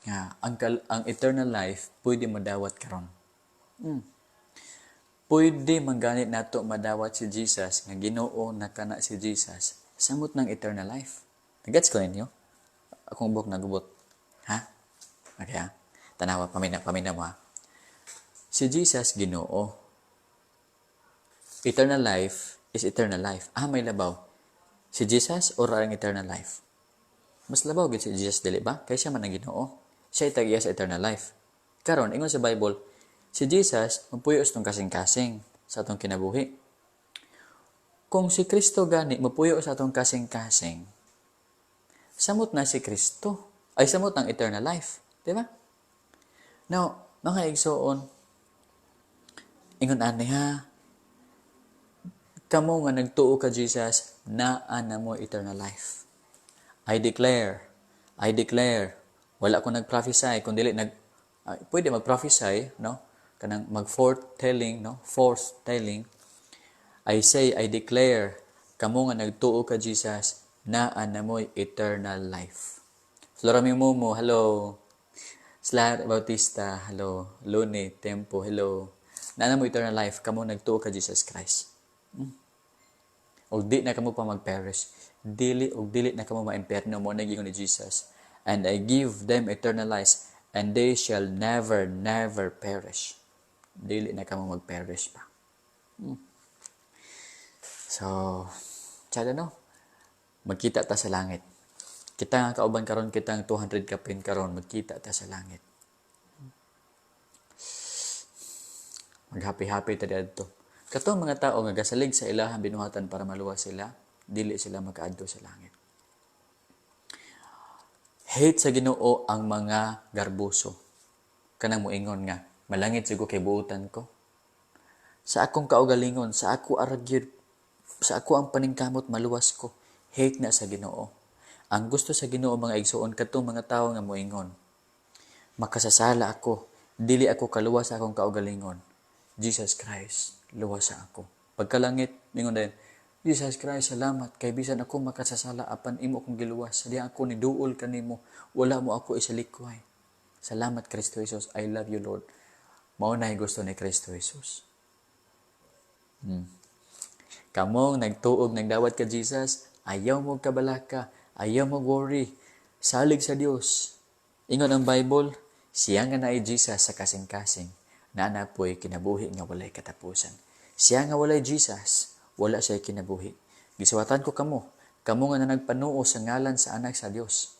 nga ang eternal life pwede madawat karon. Pwede mangganit nato madawat si Jesus nga Ginoo na kana si Jesus samot ng eternal life. Nagets ko ninyo? Akong buhok nagubot. Ha? Okay ha? Tanawa, pamina mo ha. Si Jesus Ginoo. Eternal life is eternal life. May labaw. Si Jesus or ang eternal life? Mas labaw gid si Jesus dili ba? Kay siya man ang Ginoo. Siya itagiya sa eternal life. Karon ingon sa Bible, si Jesus magpuyos tong kasing-kasing sa atong kinabuhi. Kung si Kristo gani mapuyo sa atong kasing-kasing, samot na si Kristo. Ay samot ang eternal life, di ba? Now, mga igsoon, ingon ani ha, kamo nga nagtuo ka Jesus, naa na mo eternal life. I declare, wala ko nag-prophesy, kung dili pwede mag-prophesy, no? Kanang mag-foretelling, no? Foretelling. I say, I declare, kamo nga nagtuo ka Jesus, naa na mo eternal life. Florami Momo, hello. Slar Bautista, hello. Lune Tempo, hello. Naa na mo eternal life, kamo nagtuo ka Jesus Christ. O di na kamo pa mag-perish. Dili na kamo ma-imperno mo nagingon ni Jesus. And I give them eternal life, and they shall never perish. Dili na kamo mag-perish pa. So, tsada no? Magkita ta sa langit. Kita nga kauban karon, kita ang 200 kapin karon, magkita ta sa langit. Mag-happy-happy ta dito. Katong mga tao nga gasalig sa ilahang binuhatan para maluwas sila, dili sila makaadto sa langit. Hate sa Ginoo ang mga garbuso. Kanang moingon nga, malangit sigo kay buutan ko. Sa akong kaugalingon, sa ako aragyod, sa ako ang paningkamot maluwas ko. Hate na sa Ginoo. Ang gusto sa Ginoo mga igsuon katong mga tao nga moingon, makasasala ako, dili ako kaluwas sa akong kaugalingon. Jesus Christ, luwas sa ako. Pagkalangit, mingon din, Jesus Christ, salamat, kay bisan ako makasasala, apan imo akong giluwas. Di ako ni duol kanimo, wala mo ako isalikway. Salamat, Kristo Jesus. I love you, Lord. Mao na gusto ni Kristo Jesus. Kamong nagtuog, nagdawat ka, Jesus, ayaw mo kabalaka, ayaw mo worry. Salig sa Dios. Ingon ang Bible, siya nga naay Jesus sa kasing-kasing, na napoy kinabuhi nga walay katapusan. Siya nga walay Jesus, wala siya kinabuhi. Gisuwatan ko kamo nga na nagpanuo sa ngalan sa anak sa Dios.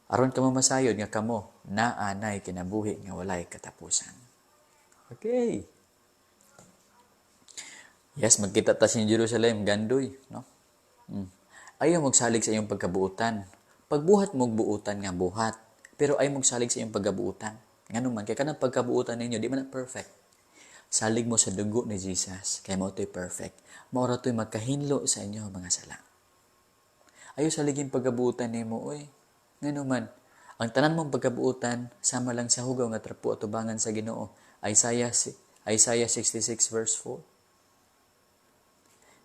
Aron kamo masayod nga kamo naanay kinabuhi nga walay katapusan. Okay. Yes, magkita ta sa Jerusalem, gandoy, no? Ayaw magsalig sa iyong pagkabuutan. Pagbuhat mong buutan nga buhat, pero ayaw magsalig sa iyong pagkabuutan. Ngano man, kaya kanang pagkabuutan ninyo, di man na perfect. Salig mo sa dugo ni Jesus, kaya mo ito'y perfect. Maura ito'y magkahinlo sa inyo mga sala. Ayaw saligin pagkabuutan ni mo, oy. Ngano man, ang tanan mong pagkabuutan, sama lang sa hugaw nga trapo at tubangan sa Ginoo. Isaiah 66 verse 4.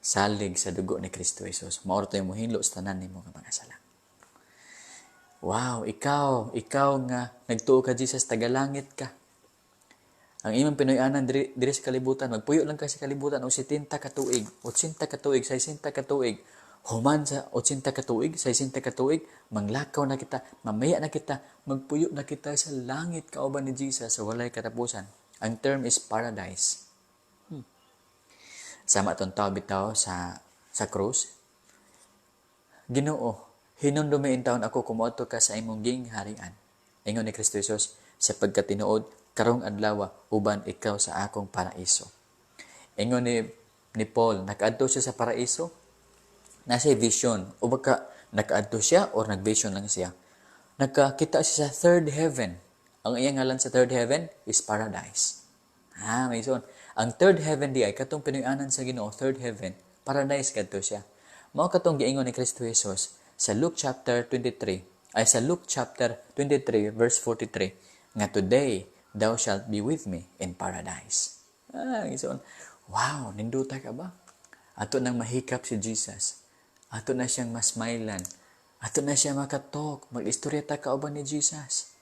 Salig sa dugo ni Kristo Jesus. Maura ito'y muhinlo sa tanan ni mo mga sala. Wow, ikaw nga nagtuo ka Jesus, tagalangit ka. Ang imong Pinoy-anan diri sa kalibutan, magpuyo lang ka sa kalibutan o 70 ka tuig, 80 ka tuig, 60 ka tuig. Human sa 80 ka tuig, 60 ka tuig, manglakaw na kita, mamaya na kita, magpuyo na kita sa langit kauban ni Jesus sa walay katapusan. Ang term is paradise. Sama itong tao bitaw sa krus. Ginoo, hinundumiin taon ako kumoto ka sa imong gingharian. Ingon ni Kristo Jesus, sa pagkatinuod, karong adlaw, uban ikaw sa akong paraiso. Ingon ni Paul, nakaadto siya sa paraiso, nasa vision, o baka nakaadto siya or nag-vision lang siya. Nakakita siya sa third heaven. Ang iyang ngalan sa third heaven is paradise. May son. Ang third heaven di ay katong Pinoy-anan sa Ginoo, third heaven, paradise kadto siya. Mao katong giingon ni Kristo Jesus sa Luke chapter 23 verse 43 nga today thou shalt be with me in paradise. Son. Wow, ninduta ka ba? Ato nang mahikap si Jesus. Ato na siyang masmailan. Ato na siya makatalk, mag-istorya ta kauban ni Jesus.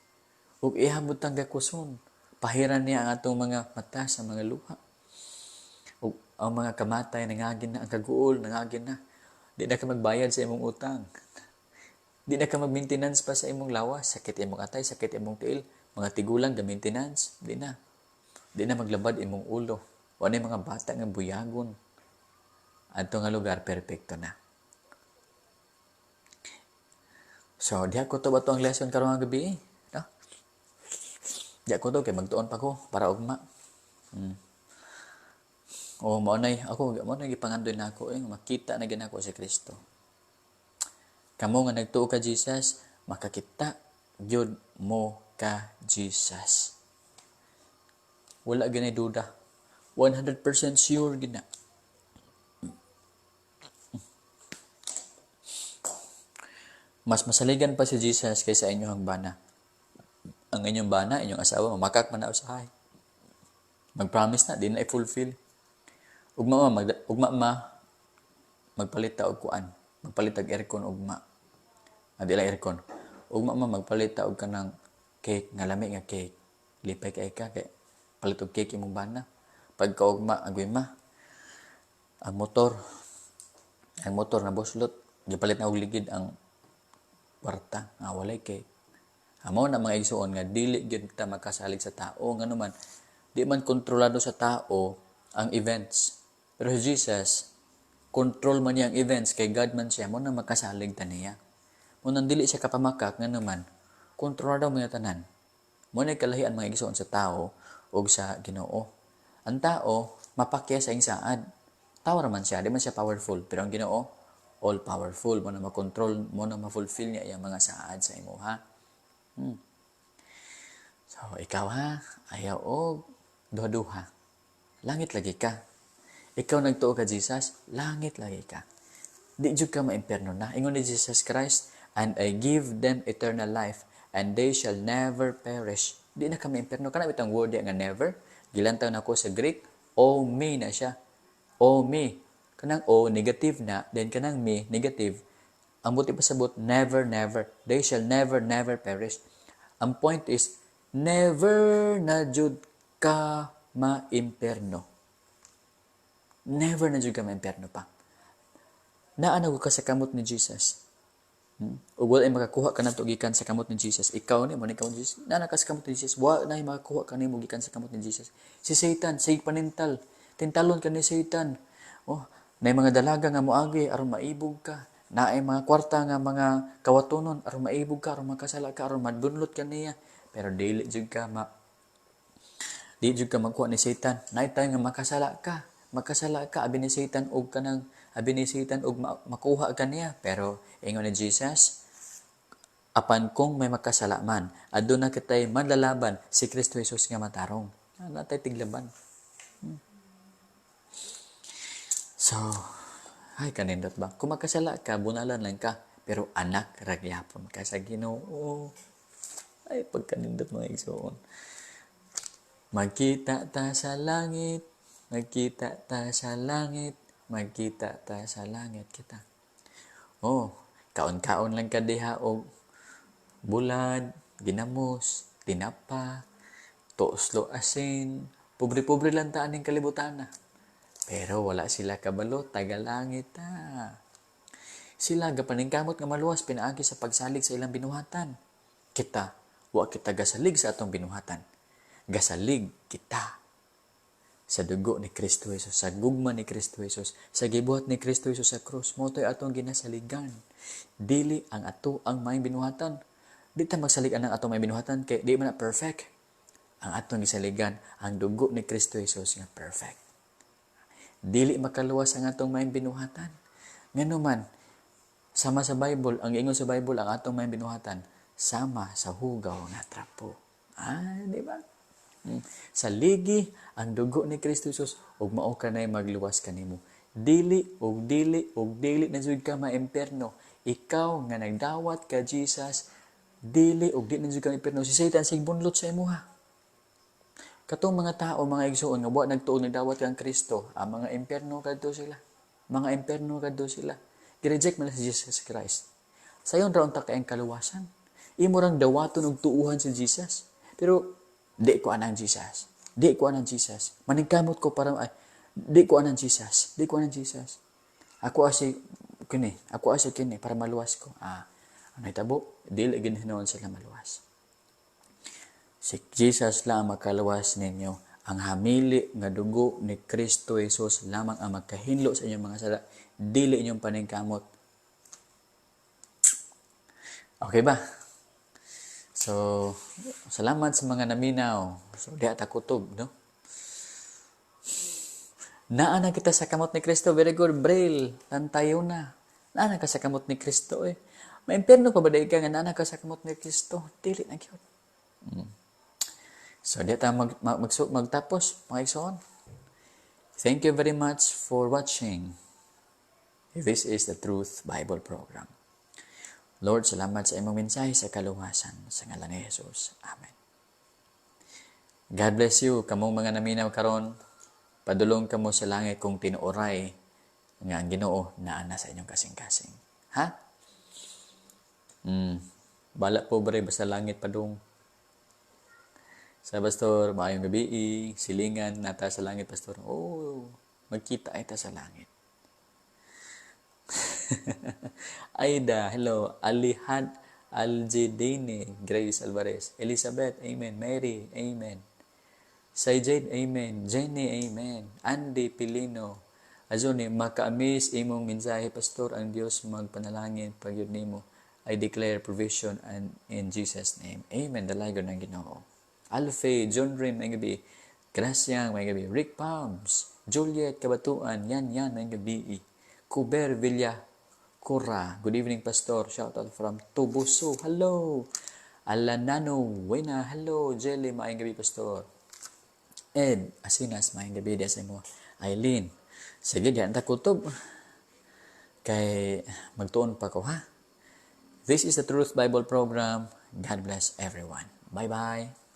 ug ihabot ang gakuson. Pahiran niya ang atong mga mata sa mga luha. Ug ang mga kamatay nangagin na, ang kaguol nangagin na. Di na ka magbayad sa imong utang. Di na ka mag-maintenance pa sa imong lawas. Sakit imong atay, sakit imong tiil. Mga tigulang ga maintenance. Di na. Di na maglabad imong ulo. Wala mga bata nga buyagon. Adto nga lugar, perfecto na. So, diha ko to ba to ang lesson karong nga gabi? No? Diha ko to, kay magtuon pa ko para ugma. O, maunay, maunay gipangandoy na ako, makita na ginako si Kristo. Kamo nga nagtuo ka Jesus, makakita gyud mo ka Jesus. Wala ganay duda. 100% sure gina. Mas masaligan pa si Jesus kaysa inyong bana. Ang inyong bana, inyong asawa, mamakak man na usahay. Mag-promise na, di na i-fulfill. Ugma magpalit ta og kuan. Magpalit og aircon ugma. Adi lang aircon. Ugma magpalit ta og kanang cake, nga lami nga cake. Lipay kay kay palit og cake imong bana. Pagka ugma agoy ma. Ang motor na buslot, gipalit na og ligid ang kwarta, walay cake. Amo na mga igsuon nga dili gyud ta makasalig sa tao nganuman di man kontrolado sa tao ang events. Pero si Jesus, control man niya ang events kay God man siya, mo na makasalig ta niya. Mo nang dili siya kapamakak nganuman, kontrolado mo niya tanan. Mo na kalahian mga igsuon sa tao o sa Ginoo. Ang tao mapakya sa ingsaad. Tao raman siya, di man siya powerful, pero ang Ginoo all powerful, mo na makontrol, mo na ma-fulfill niya ang mga saad sa imo ha. So ikaw ha, ayaw og duha-duha. Langit lagi ka. Ikaw nagtuo ka Jesus, langit lagi ka. Di jud ka maimperno na. Ingon ni Jesus Christ, and I give them eternal life, and they shall never perish. Di na ka maimperno. Kana bitang word nga never. Gilantaw na ko sa Greek, o me na siya. O me. Kanang o, negative na, then kanang me, negative. Ang buti pa sabot, never, never. They shall never, never perish. Ang point is, never na jud ka maimperno. Never na jud ka maimperno pa. Naanaw ka sa kamot ni Jesus. O wala ay makakuha ka na to gikan sa kamot ni Jesus. Ikaw ni mo ni kamot ni Jesus. Naana ka sa kamot ni Jesus. Wala na ay makakuha ka ni mo gikan sa kamot ni Jesus. Si Satan, sig panintal. Tintalon ka ni Satan. Oh, na mga dalaga nga moagi aron maibog ka. Na ay mga kwarta nga mga kawatonon aron maibog ka, aron makasala ka, aron madbunlot ka niya. Pero dili jud ka makuha ni Satan. Naay tayo nga makasala ka abi ni Satan og makuha ka niya. Pero ingon ni Jesus, apan kung may makasala man, aduna kitay manlalaban si Kristo Jesus nga matarong. Natay tiglaban. So, ay kanindot ba? Kung makasala ka, bunalan lang ka, pero anak ragyapon ka sa Ginoo. Ay pagkanindot mga igsoon. Magkita ta sa langit, magkita ta sa langit, magkita ta sa langit kita. Oh, kaon-kaon lang ka diha og bulad, ginamos, tinapa, toslo asin, pobre-pobre lang taan ning kalibutan na. Pero wala sila kabalo, tagalangit ta. Sila gapaningkamot nga maluwas pinaagi sa pagsalig sa ilang binuhatan. Kita, wa kita gasalig sa atong binuhatan. Gasalig kita sa dugo ni Kristo Jesus, sa gugma ni Kristo Jesus, sa gibuhat ni Kristo Jesus sa krus. Motoy atong ginasaligan. Dili ang ato ang may binuhatan. Di ta magsaligan ang atong may binuhatan kay di man na perfect. Ang atong gisaligan ang dugo ni Kristo Jesus nga perfect. Dili makaluwas ang atong may binuhatan. Nganuman, sama sa Bible, ang ingon sa Bible, ang atong may binuhatan, sama sa hugaw nga trapo. Di ba? Sa ligi, ang dugo ni Kristo Jesus, ug mao kanay magluwas kanimo. Dili na jud ka maimperno. Ikaw nga nagdawat ka Jesus, dili ug di na jud ka maimperno. Si Satan sig bunlot sa imuha. Katong mga tao, mga igsoon, nga buwa nagtuon nagdawat kang Kristo, ang mga imperno kadto sila. Gireject man si Jesus Christ. Sayon ra unta kay ang kaluwasan. Imo rang dawaton og tuuhan si Jesus. Pero di ko anang Jesus. Di ko anang Jesus. Maningkamot ko para di ko anang Jesus. Di ko anang Jesus. Ako asi kini para maluwas ko. Ano itabo? Dili ginhinoon sila maluwas. Si Jesus lang makaluwas ninyo. Ang hamili nga dugo ni Kristo Jesus lamang ang magkahinlo sa inyong mga sala. Dili inyong paningkamot. Okay ba? So, salamat sa mga naminaw. So, di ata kutob, no? Naana kita sa kamot ni Kristo. Very good, Braille. Lantayo na. Naana ka sa kamot ni Kristo, eh. Maimpirno pa ba dahil ka nga naana ka sa kamot ni Kristo? Dili na yun. So, di ata magtapos, mga igsoon. Thank you very much for watching. This is the Truth Bible Program. Lord, salamat sa imong mensahe sa kaluwasan sa ngalan ni Jesus. Amen. God bless you. Kamong mga naminaw karon, padulong kamo sa langit kung tinuoray nga ang Ginoo naa sa inyong kasing-kasing. Ha? Bala po ba basta langit padung? Sa pastor, maayong gabi, silingan nata sa langit, pastor. Oh, magkita ay ta sa langit. Aida, hello. Alihan Aljidine, Grace Alvarez. Elizabeth, amen. Mary, amen. Saijade, amen. Jenny, amen. Andy Pilino. Azuni, maka-amaze imong mensahe, pastor. Ang Dios magpanalangin pag yun nimo. I declare provision and in Jesus' name. Amen. Dalagon ng Ginoo. Alfe, John Rim, may gabi. Graciang, may gabi. Rick Palms, Juliet Kabatuan, yan, may gabi. Kuber Villa Cura. Good evening, Pastor. Shout out from Tubuso. Hello. Alanano Wena. Hello. Jelly, maayong gabi, Pastor. Ed Asinas, maayong gabi. Desa mo. Eileen. Sige, diyan ta kutob. Kay magtuon pa ko, ha? This is the Truth Bible Program. God bless everyone. Bye-bye.